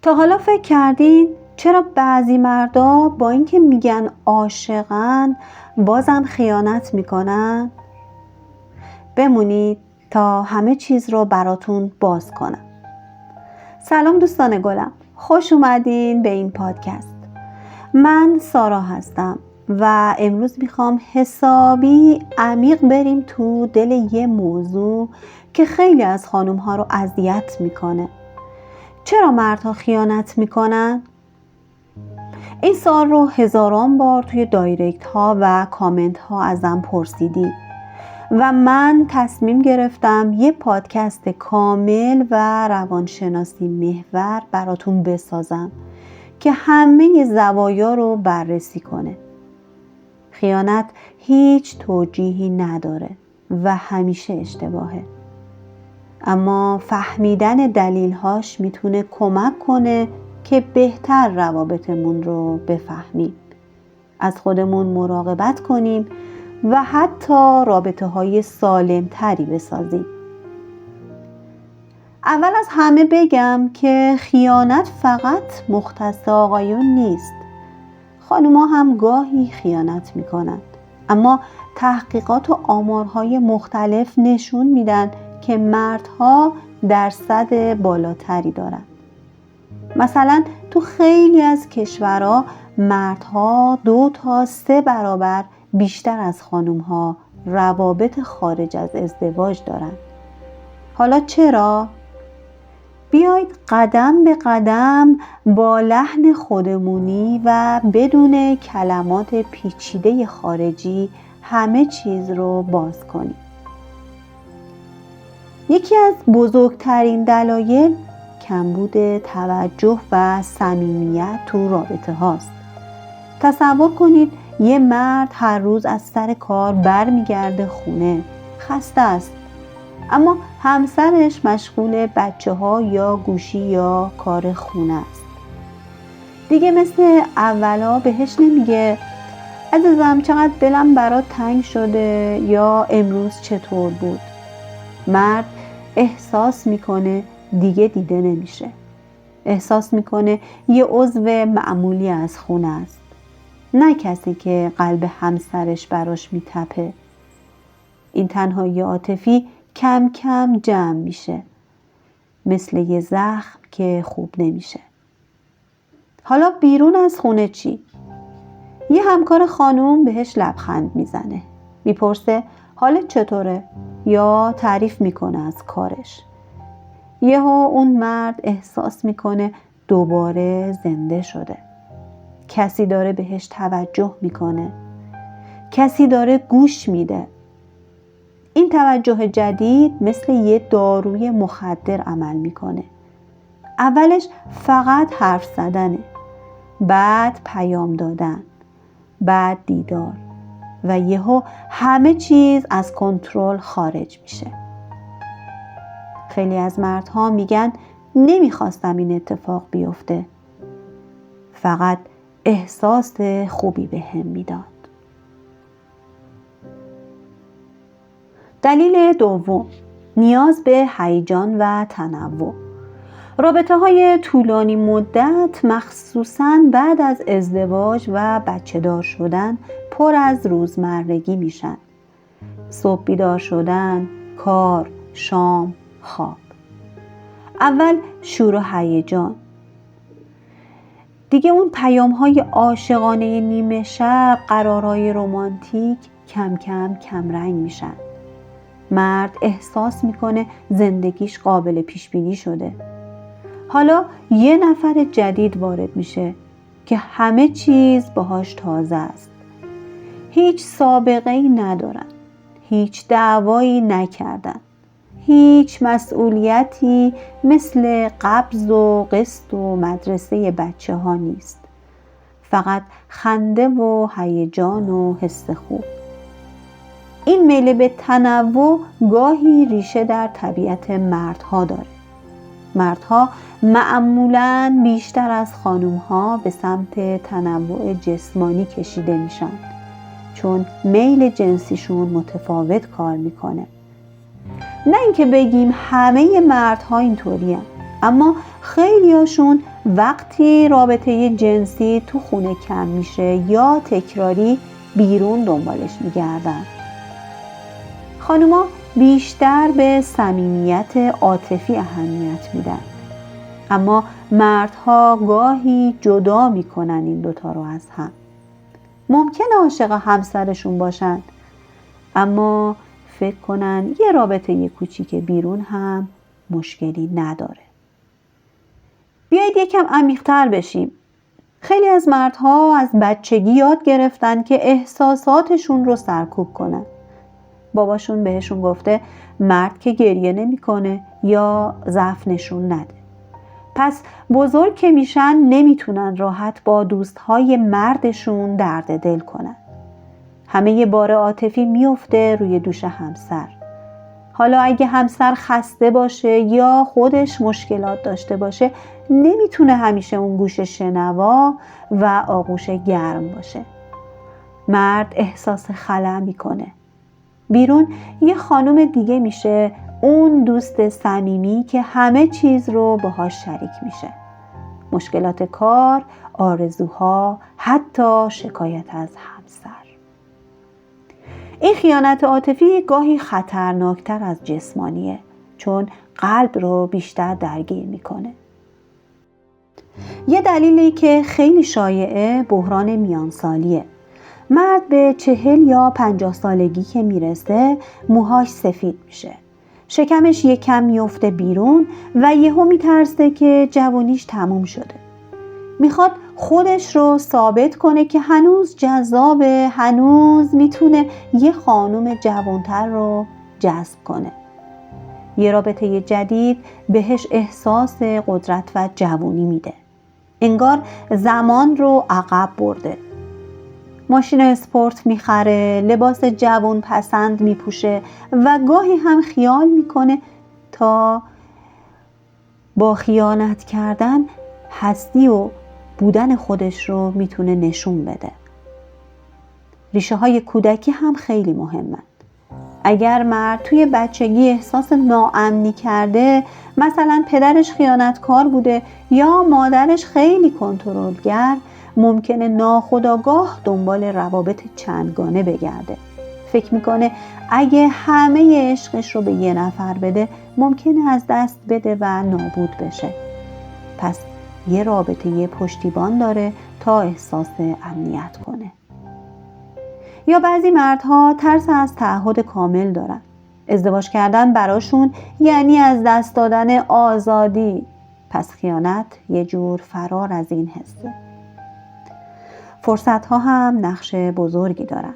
تا حالا فکر کردین چرا بعضی مردا با اینکه میگن عاشقن بازم خیانت میکنن؟ بمونید تا همه چیز رو براتون باز کنم. سلام دوستان گلم، خوش اومدین به این پادکست. من سارا هستم و امروز میخوام حسابی عمیق بریم تو دل یه موضوع که خیلی از خانوم ها رو اذیت میکنه. چرا مردها خیانت میکنن؟ این سوال رو هزاران بار توی دایرکت ها و کامنت ها ازم پرسیدی و من تصمیم گرفتم یه پادکست کامل و روانشناسی محور براتون بسازم که همه زوایا رو بررسی کنه. خیانت هیچ توجیهی نداره و همیشه اشتباهه، اما فهمیدن دلیل‌هاش میتونه کمک کنه که بهتر روابطمون رو بفهمیم، از خودمون مراقبت کنیم و حتی رابطه‌های سالم‌تری بسازیم. اول از همه بگم که خیانت فقط مختص آقایون نیست. خانوما هم گاهی خیانت میکنند، اما تحقیقات و آمارهای مختلف نشون میدن که مردها درصد بالاتری دارن. مثلا تو خیلی از کشورها مردها 2 تا 3 برابر بیشتر از خانومها روابط خارج از ازدواج دارن. حالا چرا؟ بیایید قدم به قدم با لحن خودمونی و بدون کلمات پیچیده خارجی همه چیز رو باز کنیم. یکی از بزرگترین دلایل کمبود توجه و صمیمیت تو رابطه هاست. تصور کنید یه مرد هر روز از سر کار برمیگرده خونه، خسته است، اما همسرش مشغول بچه ها یا گوشی یا کار خونه است. دیگه مثل اولا بهش نمیگه عزیزم چقدر دلم برات تنگ شده یا امروز چطور بود. مرد احساس میکنه دیگه دیده نمیشه، احساس میکنه یه عضو معمولی از خونه است، نه کسی که قلب همسرش براش میتپه. این تنهایی عاطفی کم کم جمع میشه، مثل یه زخم که خوب نمیشه. حالا بیرون از خونه چی؟ یه همکار خانوم بهش لبخند میزنه، میپرسه حالت چطوره یا تعریف میکنه از کارش. یهو اون مرد احساس میکنه دوباره زنده شده. کسی داره بهش توجه میکنه، کسی داره گوش میده. این توجه جدید مثل یه داروی مخدر عمل میکنه. اولش فقط حرف زدنه، بعد پیام دادن، بعد دیدار و یهو همه چیز از کنترل خارج میشه. خیلی از مردها میگن نمیخواستم این اتفاق بیفته، فقط احساس خوبی بهم میداد. دلیل دوم، نیاز به هیجان و تنوع. رابطه های طولانی مدت مخصوصاً بعد از ازدواج و بچه دار شدن پر از روزمرگی میشن. صبح بیدار شدن، کار، شام، خواب. اول شور و هیجان، دیگه اون پیام های عاشقانه نیمه شب، قرارهای رمانتیک کم کم کم رنگ میشن. مرد احساس میکنه زندگیش قابل پیش بینی شده. حالا یه نفر جدید وارد میشه که همه چیز باهاش تازه است. هیچ سابقه‌ای ندارن، هیچ دعوایی نکردن، هیچ مسئولیتی مثل قبض و قسط و مدرسه بچه ها نیست. فقط خنده و هیجان و حس خوب. این میل به تنوع گاهی ریشه در طبیعت مردها داره. مردها معمولاً بیشتر از خانومها به سمت تنوع جسمانی کشیده میشن، چون میل جنسیشون متفاوت کار میکنه. نه اینکه بگیم همه مردها اینطورین، اما خیلی هاشون وقتی رابطه جنسی تو خونه کم میشه یا تکراری بیرون دنبالش میگردن. خانوما بیشتر به صمیمیت عاطفی اهمیت میدن، اما مردها گاهی جدا میکنن این دوتا رو از هم. ممکنه عاشق همسرشون باشن، اما فکر کنن یه رابطه کوچیک بیرون هم مشکلی نداره. بیایید یکم عمیق‌تر بشیم. خیلی از مردها از بچگی یاد گرفتن که احساساتشون رو سرکوب کنن. باباشون بهشون گفته مرد که گریه نمی‌کنه یا ضعف نشون نده. پس بزرگ که میشن نمیتونن راحت با دوستهای مردشون درد دل کنن. همه یه بار عاطفی میفته روی دوش همسر. حالا اگه همسر خسته باشه یا خودش مشکلات داشته باشه، نمیتونه همیشه اون گوش شنوا و آغوش گرم باشه. مرد احساس خلأ میکنه. بیرون یه خانم دیگه میشه، اون دوست صمیمی که همه چیز رو باهاش شریک میشه. مشکلات کار، آرزوها، حتی شکایت از همسر. این خیانت عاطفی گاهی خطرناکتر از جسمانیه، چون قلب رو بیشتر درگیر میکنه. یه دلیلی که خیلی شایعه بحران میانسالیه. مرد به 40 یا 50 سالگی که میرسه موهاش سفید میشه، شکمش یکم میفته بیرون و یهو میترسه که جوانیش تموم شده. میخواد خودش رو ثابت کنه که هنوز جذابه، هنوز میتونه یه خانم جوانتر رو جذب کنه. یه رابطه جدید بهش احساس قدرت و جوانی میده. انگار زمان رو عقب برده. ماشین اسپورت میخره، لباس جوان پسند میپوشه و گاهی هم خیال میکنه تا با خیانت کردن هستی و بودن خودش رو میتونه نشون بده. ریشه های کودکی هم خیلی مهمن. اگر مرد توی بچگی احساس ناامنی کرده، مثلا پدرش خیانتکار بوده یا مادرش خیلی کنترلگر، ممکنه ناخودآگاه دنبال روابط چندگانه بگرده. فکر میکنه اگه همه عشقش رو به یه نفر بده ممکنه از دست بده و نابود بشه. پس یه رابطه پشتیبان داره تا احساس امنیت کنه. یا بعضی مردها ترس از تعهد کامل دارن. ازدواج کردن براشون یعنی از دست دادن آزادی. پس خیانت یه جور فرار از این حسه. فرصت‌ها هم نقش بزرگی دارن.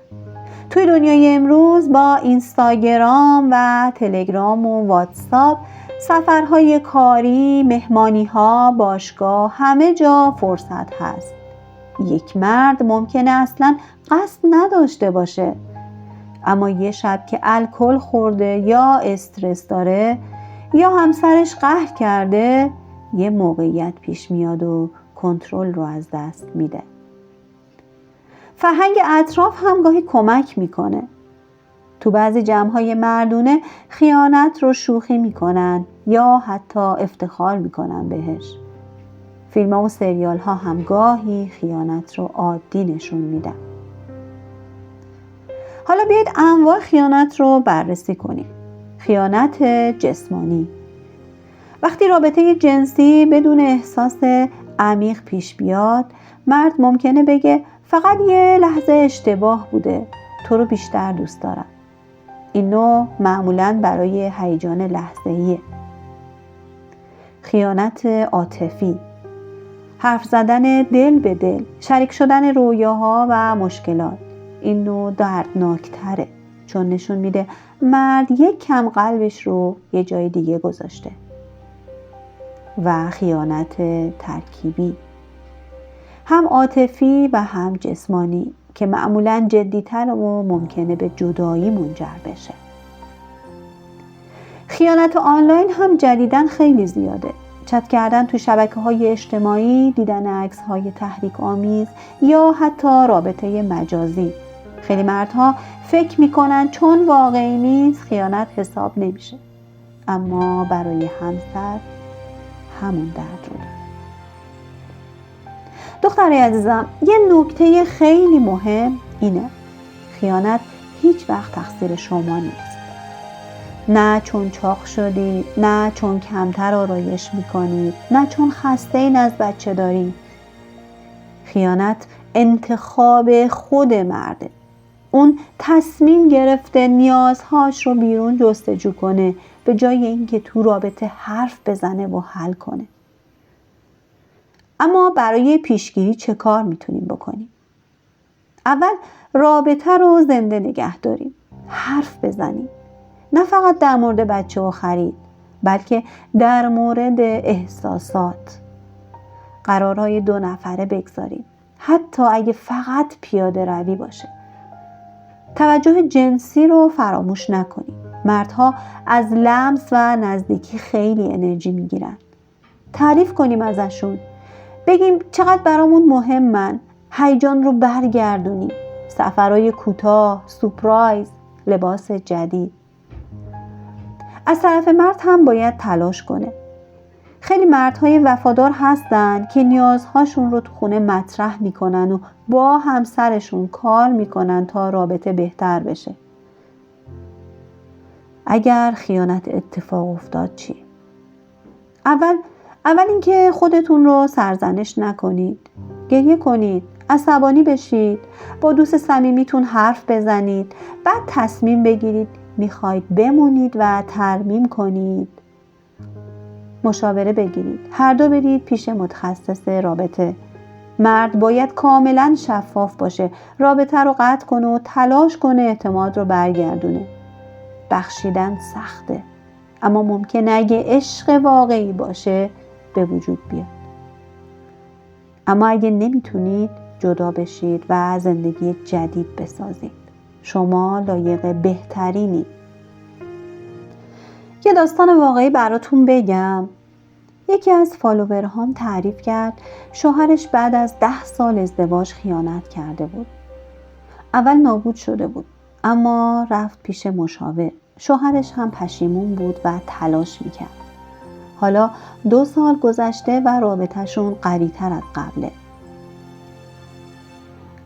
توی دنیای امروز با اینستاگرام و تلگرام و واتساپ، سفرهای کاری، مهمانی‌ها، باشگاه، همه جا فرصت هست. یک مرد ممکنه اصلاً قصد نداشته باشه، اما یه شب که الکل خورده یا استرس داره یا همسرش قهر کرده، یه موقعیت پیش میاد و کنترل رو از دست میده. فرهنگ اطراف هم گاهی کمک میکنه. تو بعضی جمع‌های مردونه خیانت رو شوخی میکنن یا حتی افتخار میکنن بهش. فیلم‌ها و سریال‌ها هم گاهی خیانت رو عادی نشون میدن. حالا بیایید انواع خیانت رو بررسی کنیم. خیانت جسمانی. وقتی رابطه جنسی بدون احساس عمیق پیش بیاد، مرد ممکنه بگه فقط یه لحظه اشتباه بوده، تو رو بیشتر دوست دارم. این نوع معمولاً برای هیجان لحظه‌ایه. خیانت عاطفی. حرف زدن دل به دل، شریک شدن رویاها و مشکلات. این نوع دردناکتره، چون نشون میده مرد یک کم قلبش رو یه جای دیگه گذاشته. و خیانت ترکیبی، هم عاطفی و هم جسمانی، که معمولاً جدی‌تر و ممکنه به جدایی منجر بشه. خیانت آنلاین هم جدیداً خیلی زیاده. چت کردن تو شبکه‌های اجتماعی، دیدن عکس‌های تحریک‌آمیز یا حتی رابطه مجازی. خیلی مردها فکر میکنن چون واقعی نیست خیانت حساب نمیشه، اما برای همسر همون درد رو داره. دخترای عزیزم، یه نکته خیلی مهم اینه: خیانت هیچ وقت تقصیر شما نیست. نه چون چاق شدید، نه چون کمتر آرایش میکنید، نه چون خسته این از بچه داری. خیانت انتخاب خود مرده. اون تصمیم گرفته نیازهاش رو بیرون جستجو کنه به جای اینکه تو رابطه حرف بزنه و حل کنه. اما برای پیشگیری چه کار میتونیم بکنیم؟ اول رابطه رو زنده نگه داریم. حرف بزنیم. نه فقط در مورد بچه و خرید، بلکه در مورد احساسات. قرارهای 2 نفره بگذاریم، حتی اگه فقط پیاده روی باشه. توجه جنسی رو فراموش نکنیم. مردها از لمس و نزدیکی خیلی انرژی میگیرن. تعریف کنیم ازشون. بگیم چقدر برامون مهمن. هیجان رو برگردونیم. سفرهای کوتاه، سورپرایز، لباس جدید. از طرف مرد هم باید تلاش کنه. خیلی مردهای وفادار هستن که نیازهاشون رو تو خونه مطرح میکنن و با همسرشون کار میکنن تا رابطه بهتر بشه. اگر خیانت اتفاق افتاد چی؟ اول اینکه خودتون رو سرزنش نکنید. گریه کنید، عصبانی بشید، با دوست صمیمیتون حرف بزنید، بعد تصمیم بگیرید میخواید بمونید و ترمیم کنید. مشاوره بگیرید. هر دو برید پیش متخصص رابطه. مرد باید کاملا شفاف باشه. رابطه رو قطع کنه و تلاش کنه اعتماد رو برگردونه. بخشیدن سخته، اما ممکنه اگه عشق واقعی باشه به وجود بیاد. اما اگه نمیتونید، جدا بشید و زندگی جدید بسازید. شما لایق بهترینی. یه داستان واقعی براتون بگم. یکی از فالوورهام تعریف کرد شوهرش بعد از 10 سال ازدواج خیانت کرده بود. اول نابود شده بود، اما رفت پیش مشاور. شوهرش هم پشیمون بود و تلاش میکرد. حالا 2 سال گذشته و رابطهشون قوی‌تر از قبله.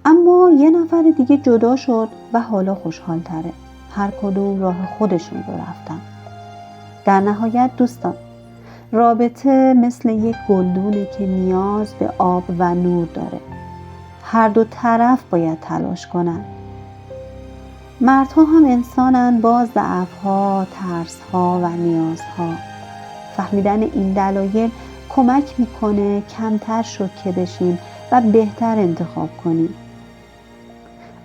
اما یه نفر دیگه جدا شد و حالا خوشحال تره. هر کدوم راه خودشون رو رفتن. در نهایت دوستان، رابطه مثل یک گلدونه که نیاز به آب و نور داره. هر دو طرف باید تلاش کنن. مردها هم انسانن با ضعف‌ها، ترس‌ها و نیازها. فهمیدن این دلایل کمک میکنه کمتر شوکه بشیم و بهتر انتخاب کنیم.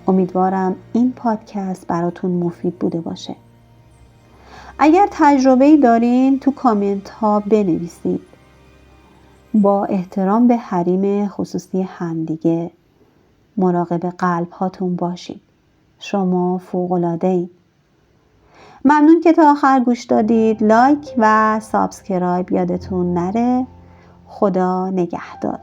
امیدوارم این پادکست براتون مفید بوده باشه. اگر تجربه‌ای دارین تو کامنت ها بنویسید. با احترام به حریم خصوصی همدیگه، مراقب قلب هاتون باشید. شما فوق‌العاده‌اید. ممنون که تا آخر گوش دادید. لایک و سابسکرایب یادتون نره. خدا نگهدار.